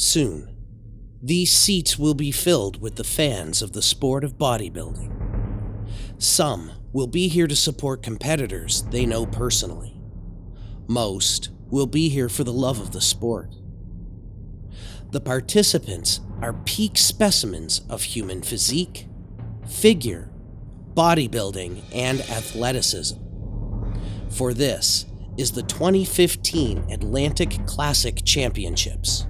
Soon, these seats will be filled with the fans of the sport of bodybuilding. Some will be here to support competitors they know personally. Most will be here for the love of the sport. The participants are peak specimens of human physique, figure, bodybuilding, and athleticism. For this is the 2015 Atlantic Classic Championships,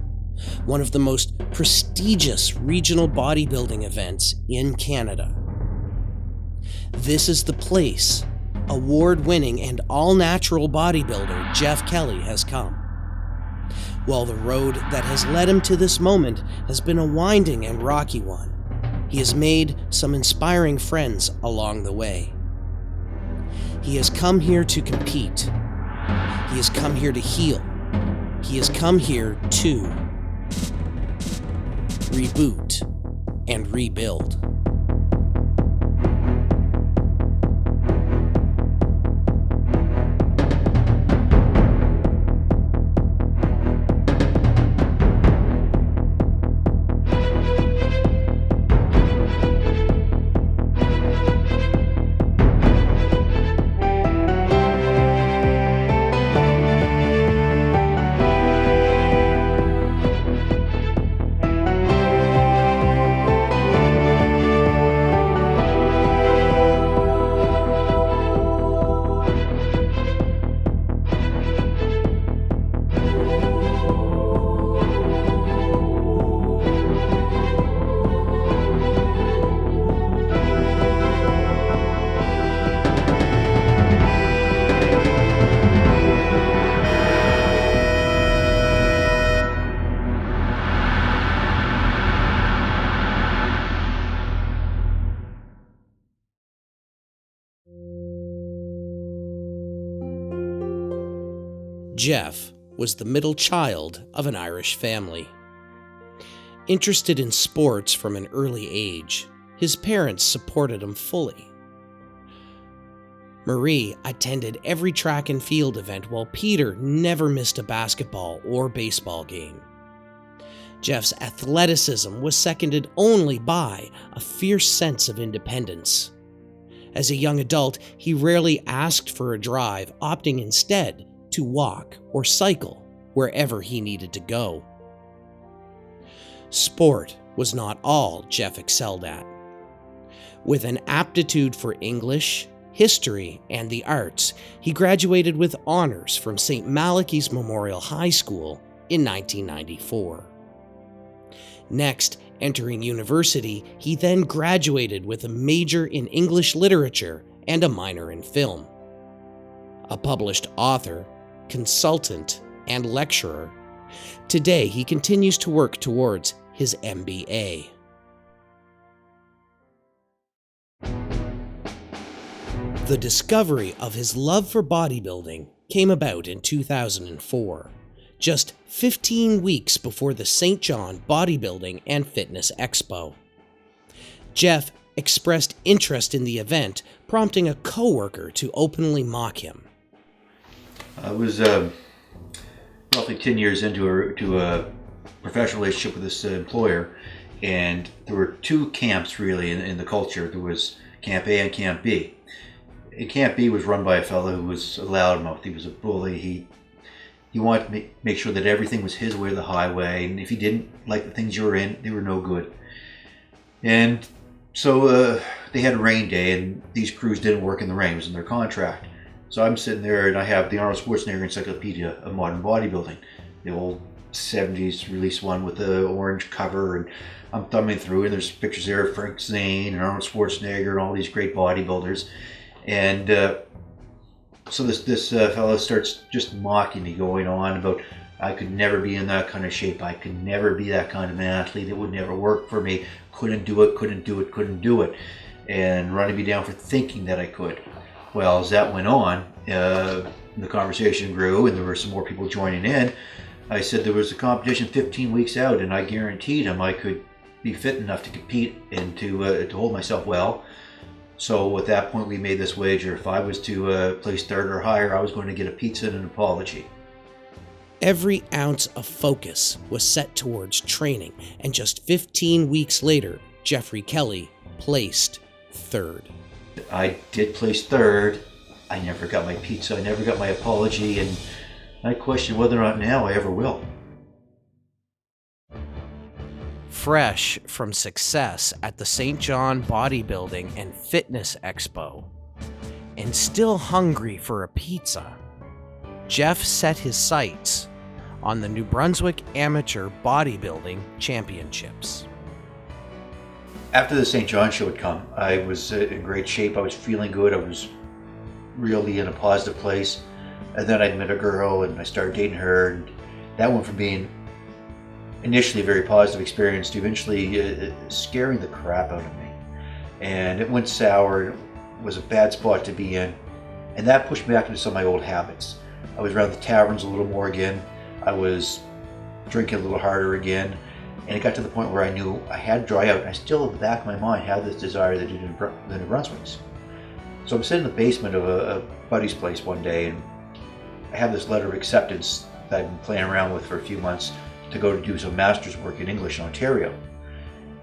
one of the most prestigious regional bodybuilding events in Canada. This is the place award-winning and all-natural bodybuilder Jeff Kelley has come. While the road that has led him to this moment has been a winding and rocky one, he has made some inspiring friends along the way. He has come here to compete. He has come here to heal. He has come here to reboot and rebuild. Jeff was the middle child of an Irish family. Interested in sports from an early age, his parents supported him fully. Marie attended every track and field event, while Peter never missed a basketball or baseball game. Jeff's athleticism was seconded only by a fierce sense of independence. As a young adult, he rarely asked for a drive, opting instead to walk or cycle wherever he needed to go. Sport was not all Jeff excelled at. With an aptitude for English, history, and the arts, he graduated with honors from St. Malachy's Memorial High School in 1994. Next, entering university, he then graduated with a major in English literature and a minor in film. A published author, consultant, and lecturer, today he continues to work towards his MBA. The discovery of his love for bodybuilding came about in 2004, just 15 weeks before the St. John Bodybuilding and Fitness Expo. Jeff expressed interest in the event, prompting a coworker to openly mock him. I was roughly 10 years into a professional relationship with this employer, and there were two camps really in the culture. There was Camp A and Camp B. And Camp B was run by a fellow who was a loudmouth. He was a bully. He wanted to make sure that everything was his way or the highway, and if he didn't like the things you were in, they were no good. And so they had a rain day, and these crews didn't work in the rain. It was in their contract. So I'm sitting there, and I have the Arnold Schwarzenegger Encyclopedia of Modern Bodybuilding, the old 70s release one with the orange cover, and I'm thumbing through, and there's pictures there of Frank Zane and Arnold Schwarzenegger and all these great bodybuilders. And so this fellow starts just mocking me, going on about I could never be in that kind of shape. I could never be that kind of an athlete. It would never work for me. Couldn't do it. And running me down for thinking that I could. Well, as that went on, the conversation grew and there were some more people joining in. I said there was a competition 15 weeks out, and I guaranteed him I could be fit enough to compete and to hold myself well. So at that point we made this wager. If I was to place third or higher, I was going to get a pizza and an apology. Every ounce of focus was set towards training, and just 15 weeks later, Jeffrey Kelley placed third. I did place third. I never got my pizza, I never got my apology, and I question whether or not now I ever will. Fresh from success at the St. John Bodybuilding and Fitness Expo, and still hungry for a pizza, Jeff set his sights on the New Brunswick Amateur Bodybuilding Championships. After the St. John show had come, I was in great shape. I was feeling good. I was really in a positive place. And then I met a girl and I started dating her. And that went from being initially a very positive experience to eventually scaring the crap out of me. And it went sour. It was a bad spot to be in. And that pushed me back into some of my old habits. I was around the taverns a little more again. I was drinking a little harder again, and it got to the point where I knew I had to dry out. And I still, in the back of my mind, had this desire to do the New Brunswicks. So I'm sitting in the basement of a buddy's place one day, and I have this letter of acceptance that I've been playing around with for a few months to go to do some master's work in English in Ontario.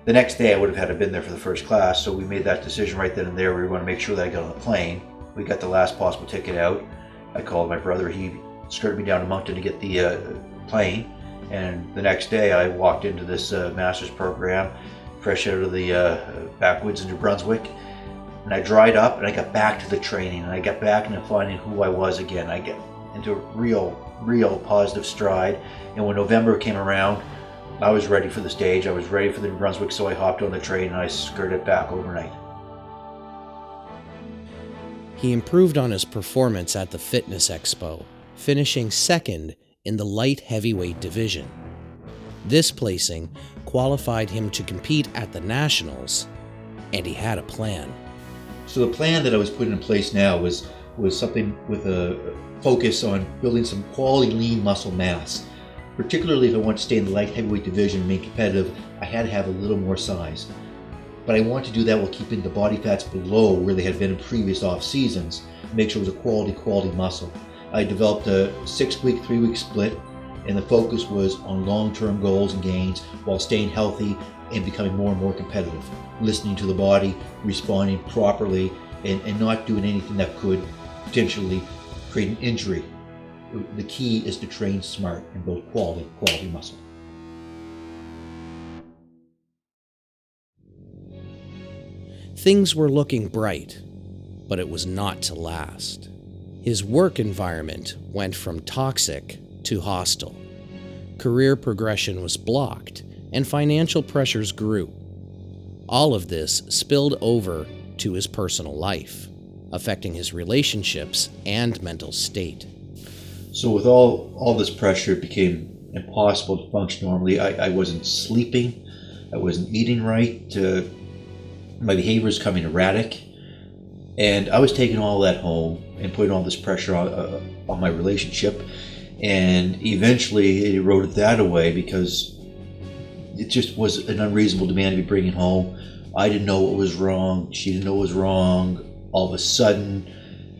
The next day I would have had to been there for the first class, so we made that decision right then and there. We were going to make sure that I got on the plane. We got the last possible ticket out. I called my brother. He skirted me down a mountain to get the plane, and the next day I walked into this master's program fresh out of the backwoods in New Brunswick, and I dried up and I got back to the training, and I got back into finding who I was again. I get into a real positive stride, and when November came around, I was ready for the stage. I was ready for the New Brunswick, so I hopped on the train and I skirted back overnight. He improved on his performance at the Fitness Expo, finishing second in the light heavyweight division. This placing qualified him to compete at the Nationals, and he had a plan. So the plan that I was putting in place now was something with a focus on building some quality lean muscle mass. Particularly if I wanted to stay in the light heavyweight division and remain competitive, I had to have a little more size. But I wanted to do that while keeping the body fats below where they had been in previous off seasons, to make sure it was a quality muscle. I developed a 6-week, 3-week split, and the focus was on long-term goals and gains while staying healthy and becoming more and more competitive, listening to the body, responding properly, and not doing anything that could potentially create an injury. The key is to train smart and build quality muscle. Things were looking bright, but it was not to last. His work environment went from toxic to hostile. Career progression was blocked, and financial pressures grew. All of this spilled over to his personal life, affecting his relationships and mental state. So with all this pressure, it became impossible to function normally. I wasn't sleeping. I wasn't eating right. My behavior was becoming erratic. And I was taking all that home and putting all this pressure on my relationship. And eventually it eroded that away because it just was an unreasonable demand to be bringing home. I didn't know what was wrong. She didn't know what was wrong. All of a sudden,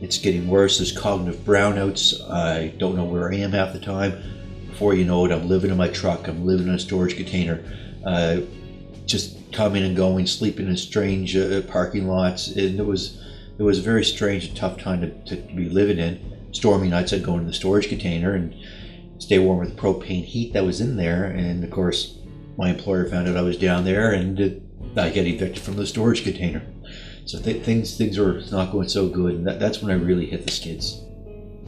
it's getting worse. There's cognitive brownouts. I don't know where I am half the time. Before you know it, I'm living in my truck. I'm living in a storage container. Just coming and going, sleeping in strange parking lots. And it was a very strange and tough time to be living in. Stormy nights, I'd go into the storage container and stay warm with the propane heat that was in there. And of course, my employer found out I was down there, and I got evicted from the storage container. So things were not going so good, and that's when I really hit the skids.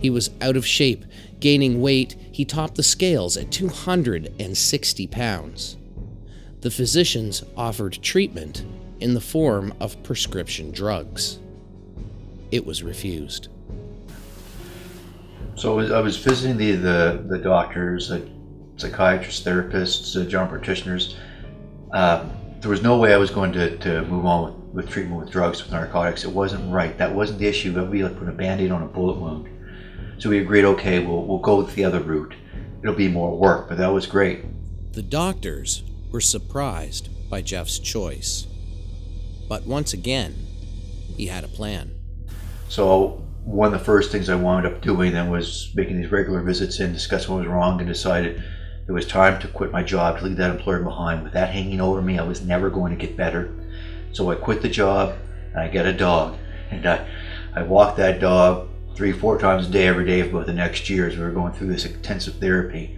He was out of shape. Gaining weight, he topped the scales at 260 pounds. The physicians offered treatment in the form of prescription drugs. It was refused. So I was visiting the doctors, psychiatrists, therapists, general practitioners. There was no way I was going to move on with treatment with drugs, with narcotics. It wasn't right. That wasn't the issue. It would be like putting a Band-Aid on a bullet wound. So we agreed, okay, we'll go with the other route. It'll be more work, but that was great. The doctors were surprised by Jeff's choice. But once again, he had a plan. So one of the first things I wound up doing then was making these regular visits in, discuss what was wrong, and decided it was time to quit my job, to leave that employer behind. With that hanging over me, I was never going to get better. So I quit the job, and I got a dog. And I walked that dog 3-4 times a day every day for about the next year as we were going through this intensive therapy.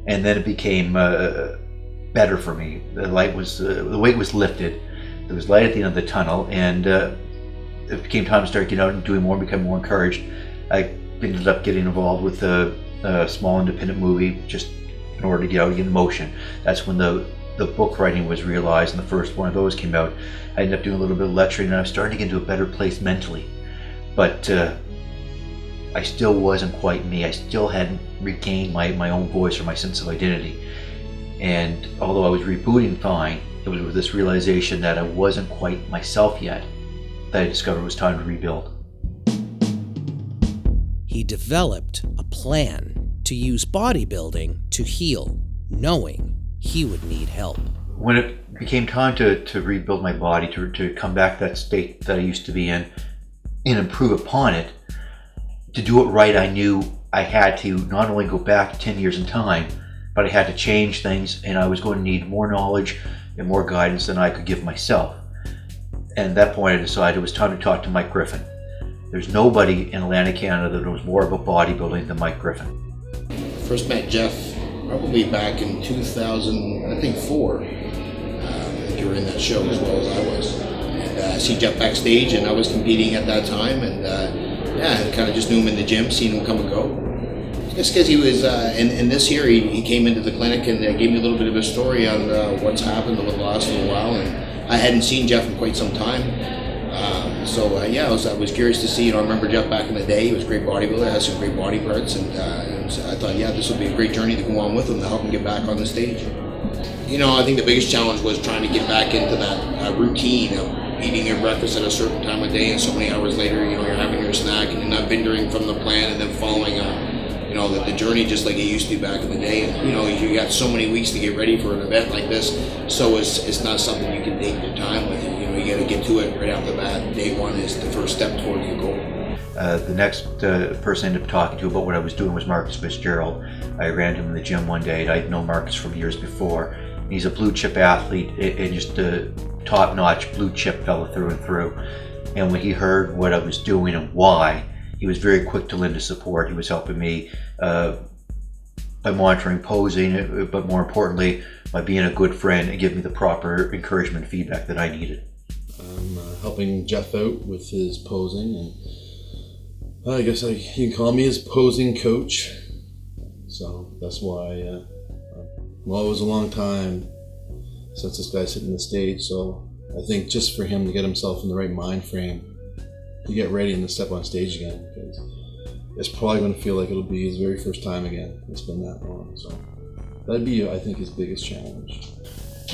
And then it became better for me. The weight was lifted. There was light at the end of the tunnel, and it became time to start getting out and doing more, become more encouraged. I ended up getting involved with a small independent movie just in order to get out and get in motion. That's when the book writing was realized, and the first one of those came out. I ended up doing a little bit of lecturing, and I was starting to get into a better place mentally. But I still wasn't quite me. I still hadn't regained my own voice or my sense of identity. And although I was rebooting fine, it was with this realization that I wasn't quite myself yet that I discovered it was time to rebuild. He developed a plan to use bodybuilding to heal, knowing he would need help. When it became time to rebuild my body, to come back to that state that I used to be in and improve upon it, to do it right, I knew I had to not only go back 10 years in time, but I had to change things, and I was going to need more knowledge and more guidance than I could give myself. And at that point I decided it was time to talk to Mike Griffin. There's nobody in Atlantic Canada that knows more about bodybuilding than Mike Griffin. First met Jeff probably back in 2004. You were in that show as well as I was. And I see Jeff backstage, and I was competing at that time, and I kind of just knew him in the gym, seen him come and go. Just because he was, and this year he came into the clinic and gave me a little bit of a story on what's happened over the last little while, and I hadn't seen Jeff in quite some time. I was curious to see. I remember Jeff back in the day. He was a great bodybuilder, had some great body parts, and I thought, this would be a great journey to go on with him to help him get back on the stage. I think the biggest challenge was trying to get back into that routine of eating your breakfast at a certain time of day, and so many hours later, you're having your snack and you're not venturing from the plan and then following the journey just like it used to be back in the day. And you got so many weeks to get ready for an event like this, so it's not something you can take your time with. You got to get to it right off the bat. Day one is the first step towards your goal. The next person I ended up talking to about what I was doing was Marcus Fitzgerald. I ran into him in the gym one day, and I'd known Marcus from years before. He's a blue chip athlete and just a top-notch blue chip fella through and through. And when he heard what I was doing and why, he was very quick to lend his support. He was helping me by monitoring posing, but more importantly, by being a good friend and giving me the proper encouragement and feedback that I needed. I'm helping Jeff out with his posing, and I guess you can call me his posing coach. So that's why, it was a long time since this guy's hitting the stage, so I think just for him to get himself in the right mind frame to get ready and to step on stage again, because it's probably going to feel like it'll be his very first time again. It's been that long, so that'd be, I think, his biggest challenge.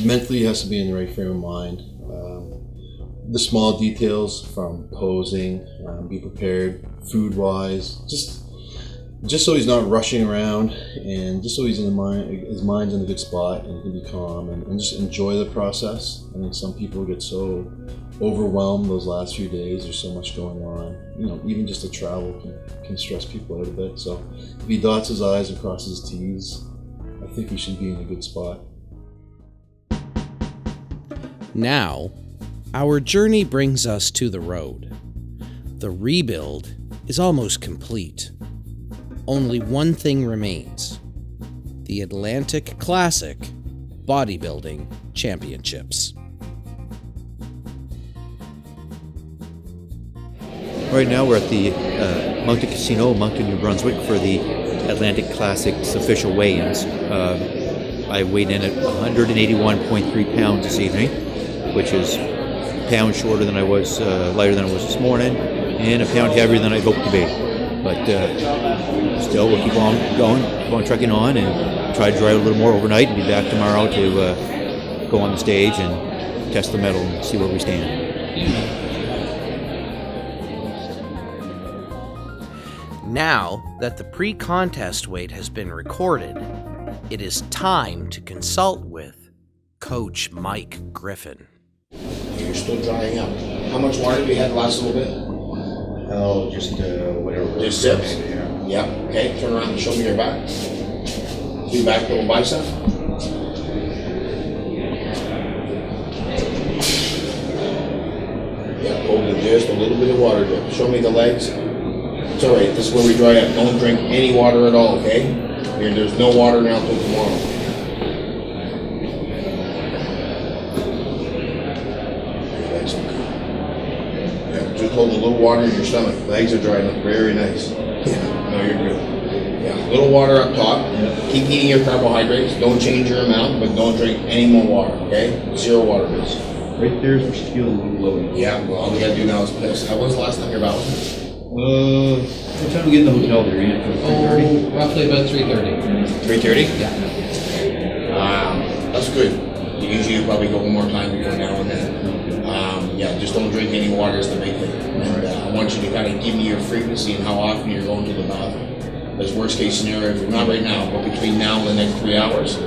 Mentally, he has to be in the right frame of mind. The small details from posing, be prepared, food-wise, just so he's not rushing around, and just so he's his mind's in a good spot and he can be calm and just enjoy the process. I think some people get so overwhelmed those last few days. There's so much going on. Even just the travel can stress people out a bit. So if he dots his I's and crosses his T's, I think he should be in a good spot. Now, our journey brings us to the road. The rebuild is almost complete. Only one thing remains: the Atlantic Classic Bodybuilding Championships. Right now we're at the Moncton Casino, Moncton, New Brunswick, for the Atlantic Classic's official weigh-ins. I weighed in at 181.3 pounds this evening, which is a pound shorter than I was, lighter than I was this morning, and a pound heavier than I'd hoped to be. But still, we'll keep on going, keep on trekking on, and try to dry out a little more overnight and be back tomorrow to go on the stage and test the metal and see where we stand. Now that the pre-contest weight has been recorded, it is time to consult with Coach Mike Griffin. You're still drying out. How much water have you had the last little bit? No, just whatever. Just dips? Yeah. Yeah. Okay, turn around and show me your back. Do back little bicep. Yeah, hold it just a little bit of water dip. Show me the legs. It's all right. This is where we dry up. Don't drink any water at all, okay? There's no water now till tomorrow. Yeah, just hold a little water in your stomach. Legs are drying up. Very nice. Yeah, no, you're good. Yeah, little water up top. Keep eating your carbohydrates. Don't change your amount, but don't drink any more water, okay? 0 water, please. Right there's where she feels a little loaded. Yeah, well, all we gotta do now is piss. How was the last time you're about? What time do we get in the hotel there? You for 3:30? Roughly about 3:30. 3:30? Yeah. That's good. Usually you probably go one more time before now and then. Yeah, just don't drink any water is the big thing. And I want you to kind of give me your frequency and how often you're going to the bathroom. As worst case scenario, if not right now, but between now and the next 3 hours.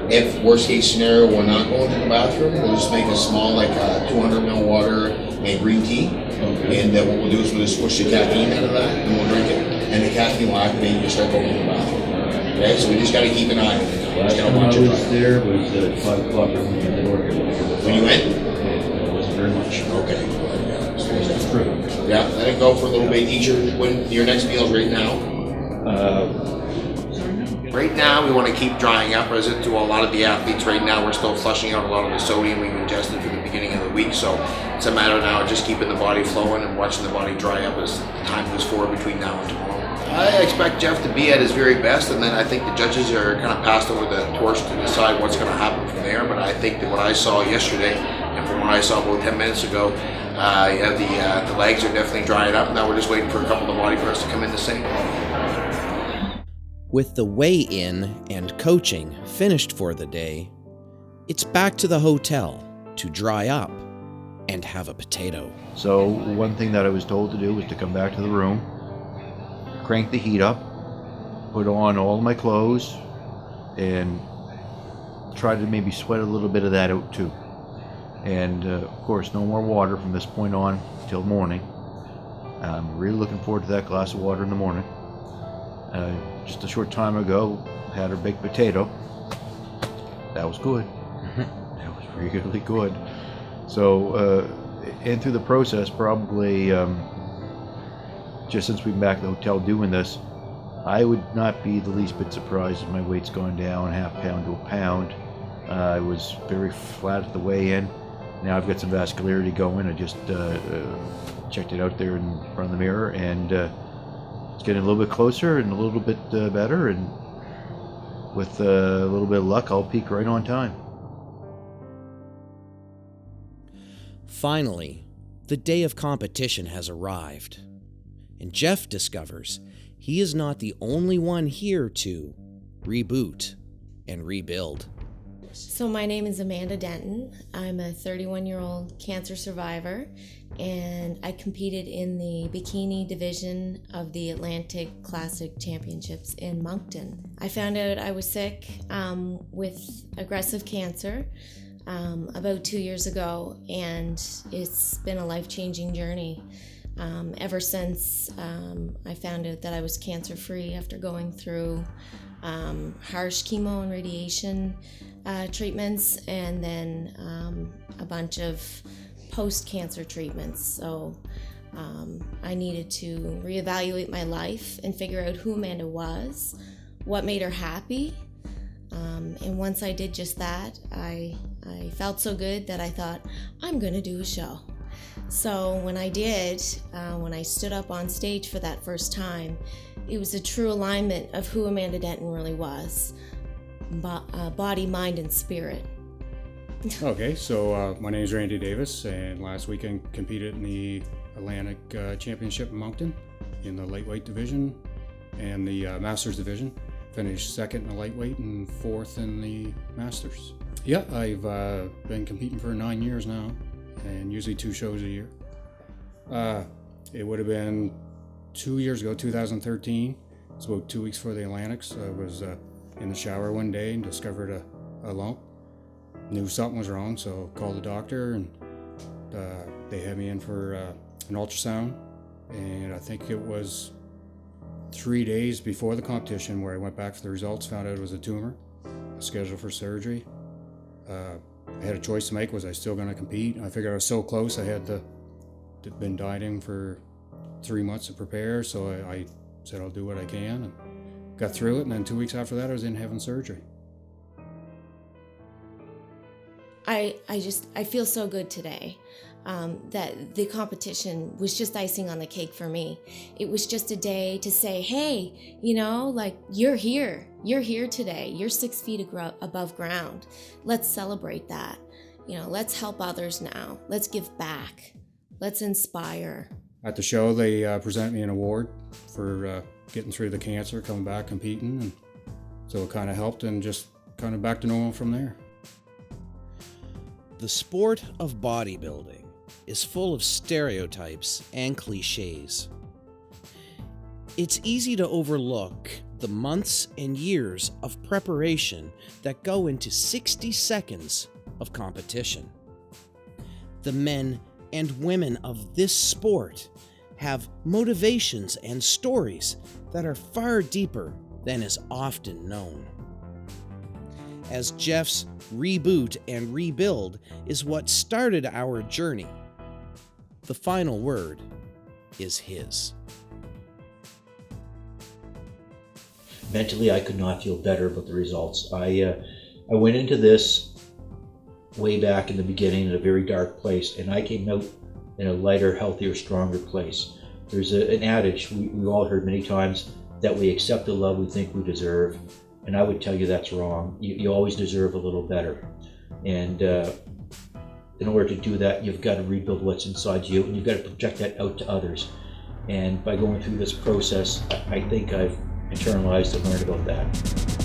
If worst case scenario we're not going to the bathroom, we'll just make a small 200 ml water and green tea. And what we'll do is we'll just squish the caffeine out of that and we'll drink it. And the caffeine will activate you to start going to the bathroom. Okay, so we just got to keep an eye on it. Last time I was there was at 5 o'clock when we went to work. When you went? It wasn't very much. Okay. That's true. Yeah, let it go for a little bit. Eat your next meal is right now. Right now, we want to keep drying up, as it to a lot of the athletes. Right now, we're still flushing out a lot of the sodium we've ingested from the beginning of the week. So it's a matter now of just keeping the body flowing and watching the body dry up as time moves forward between now and tomorrow. I expect Jeff to be at his very best, and then I think the judges are kind of passed over the torch to decide what's going to happen from there. But I think that what I saw yesterday, and from what I saw about 10 minutes ago, the legs are definitely drying up. Now we're just waiting for a couple of the body parts to come in the same. With the weigh-in and coaching finished for the day, it's back to the hotel to dry up and have a potato. So one thing that I was told to do was to come back to the room, crank the heat up, put on all my clothes, and try to maybe sweat a little bit of that out too. And of course, no more water from this point on till morning. I'm really looking forward to that glass of water in the morning. Just a short time ago, had a baked potato. That was good. That was really good. So, and through the process, probably just since we've been back at the hotel doing this, I would not be the least bit surprised if my weight's gone down ½ pound to a pound. I was very flat at the weigh-in. Now I've got some vascularity going. I just checked it out there in front of the mirror, and it's getting a little bit closer and a little bit better, and with a little bit of luck, I'll peak right on time. Finally, the day of competition has arrived, and Jeff discovers he is not the only one here to reboot and rebuild. So my name is Amanda Denten. I'm a 31-year-old cancer survivor, and I competed in the bikini division of the Atlantic Classic Championships in Moncton. I found out I was sick with aggressive cancer about 2 years ago, and it's been a life-changing journey. Ever since I found out that I was cancer-free after going through harsh chemo and radiation treatments, and then a bunch of post-cancer treatments. So I needed to reevaluate my life and figure out who Amanda was, what made her happy. And once I did just that, I felt so good that I thought, I'm going to do a show. So when I did, when I stood up on stage for that first time, it was a true alignment of who Amanda Denten really was. Body, mind, and spirit. Okay, so my name is Randy Davis, and last weekend competed in the Atlantic Championship in Moncton in the lightweight division and the Masters division. Finished second in the lightweight and fourth in the Masters. Yeah, I've been competing for 9 years now, and usually 2 shows a year. It would have been 2 years ago, 2013. It's about 2 weeks before the Atlantics. I was in the shower one day and discovered a lump. Knew something was wrong, so called the doctor, and they had me in for an ultrasound And I think it was 3 days before the competition where I went back for the results, found out it was a tumor, scheduled for surgery. I had a choice to make. Was I still going to compete? I figured I was so close. I had been dieting for 3 months to prepare, so I said I'll do what I can, and got through it. And then 2 weeks after that, I was in having surgery. I feel so good today. That the competition was just icing on the cake for me. It was just a day to say, hey, like, you're here today. You're 6 feet above ground. Let's celebrate that. Let's help others now. Let's give back. Let's inspire. At the show, they presented me an award for getting through the cancer, coming back, competing. And so it kind of helped, and just kind of back to normal from there. The sport of bodybuilding is full of stereotypes and cliches. It's easy to overlook the months and years of preparation that go into 60 seconds of competition. The men and women of this sport have motivations and stories that are far deeper than is often known. As Jeff's Reboot and Rebuild is what started our journey, the final word is his. Mentally, I could not feel better about the results. I went into this way back in the beginning in a very dark place, and I came out in a lighter, healthier, stronger place. There's an adage we've all heard many times, that we accept the love we think we deserve, and I would tell you that's wrong. You always deserve a little better, and in order to do that, you've got to rebuild what's inside you, and you've got to project that out to others. And by going through this process, I think I've internalized and learned about that.